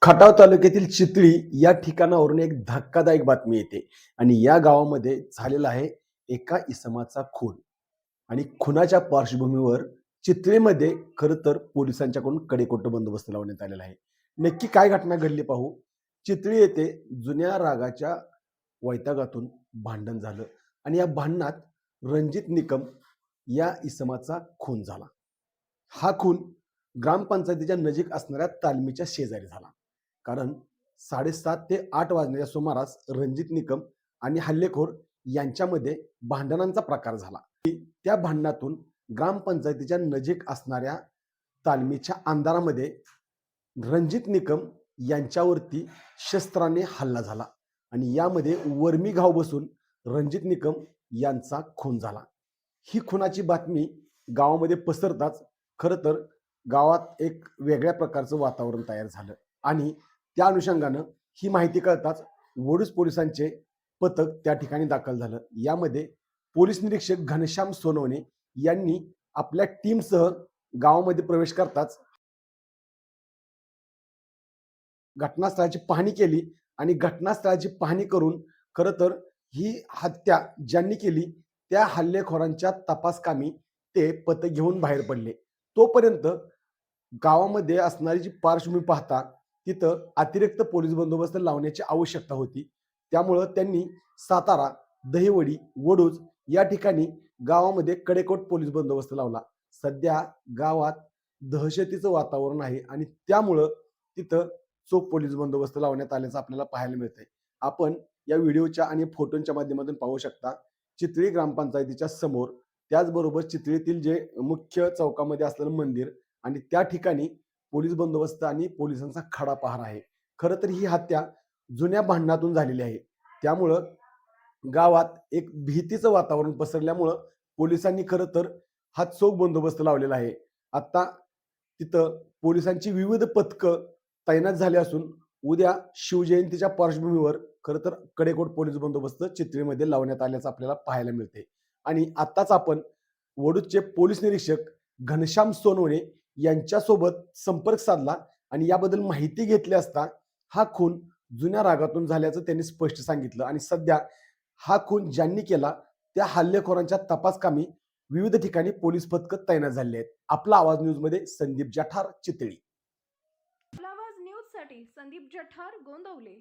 खटाव तालुक्यातील चितळी या ठिकाणावरून एक धक्कादायक बातमी येते आणि या गावामध्ये झालेला आहे एका इसमाचा खून. आणि खुनाच्या पार्श्वभूमीवर चितळीमध्ये खरं तर पोलिसांच्याकडून कडेकोट बंदोबस्त लावण्यात आलेला आहे. नक्की काय घटना घडली पाहू. चितळी येथे जुन्या रागाच्या वैतागातून भांडण झालं आणि या भांडणात रणजित निकम या इसमाचा खून झाला. हा खून ग्रामपंचायतीच्या नजीक असणाऱ्या तालमीच्या शेजारी झाला. कारण 7:30 ते 8 वाजण्याच्या सुमारास रणजित निकम आणि हल्लेखोर यांच्यामध्ये भांडणांचा प्रकार झाला. त्या भांडणातून ग्रामपंचायतीच्या नजीक असणाऱ्या तालमीच्या अंधारामध्ये रणजित निकम यांच्यावरती शस्त्राने हल्ला झाला आणि यामध्ये वर्मी घाव बसून रणजित निकम यांचा खून झाला. ही खुनाची बातमी गावामध्ये पसरताच खरं तर गावात एक वेगळ्या प्रकारचं वातावरण तयार झालं आणि त्या अनुषंगानं ही माहिती कळताच वडूज पोलिसांचे पथक त्या ठिकाणी दाखल झालं. यामध्ये पोलीस निरीक्षक घनश्याम सोनवणे यांनी आपल्या टीमसह गावामध्ये प्रवेश करताच घटनास्थळाची पाहणी केली आणि घटनास्थळाची पाहणी करून खरं तर ही हत्या ज्यांनी केली त्या हल्लेखोरांच्या तपासकामी ते पथक घेऊन बाहेर पडले. तोपर्यंत गावामध्ये असणारी जी पार्श्वभूमी पाहता तिथं अतिरिक्त पोलीस बंदोबस्त लावण्याची आवश्यकता होती. त्यामुळं त्यांनी सातारा, दहिवडी, वडूज या ठिकाणी गावामध्ये कडेकोट पोलीस बंदोबस्त लावला. सध्या गावात दहशतीचं वातावरण आहे आणि त्यामुळं तिथं चोख पोलीस बंदोबस्त लावण्यात आल्याचं आपल्याला पाहायला मिळतंय. आपण या व्हिडिओच्या आणि फोटोंच्या माध्यमातून पाहू शकता. चितळी ग्रामपंचायतीच्या समोर, त्याचबरोबर चितळीतील जे मुख्य चौकामध्ये असलेलं मंदिर आणि त्या ठिकाणी पोलीस बंदोबस्त आणि पोलिसांचा खडा पहारा आहे. खरं तर ही हत्या जुन्या भांडणातून झालेली आहे. त्यामुळं गावात एक भीतीचं वातावरण पसरल्यामुळं पोलिसांनी खरं तर हा चोख बंदोबस्त लावलेला आहे. आता तिथं पोलिसांची विविध पथकं तैनात झाली असून उद्या शिवजयंतीच्या पार्श्वभूमीवर खरं तर कडेकोट पोलीस बंदोबस्त चितळीमध्ये लावण्यात आल्याचं आपल्याला पाहायला मिळते. आणि आत्ताच आपण वडूजचे पोलीस निरीक्षक घनश्याम सोनवणे यांच्यासोबत संपर्क साधला आणि याबद्दल माहिती घेतली असता हा खून जुन्या रागातून झाल्याचं त्यांनी स्पष्ट सांगितलं आणि सध्या हा खून ज्यांनी केला त्या हल्लेखोरांच्या तपासकामी विविध ठिकाणी पोलीस पथकं तैनात झाले आहेत. आपला आवाज न्यूजमध्ये संदीप जठार, चितळी. आपला आवाज न्यूजसाठी संदीप जठार, गोंदवले.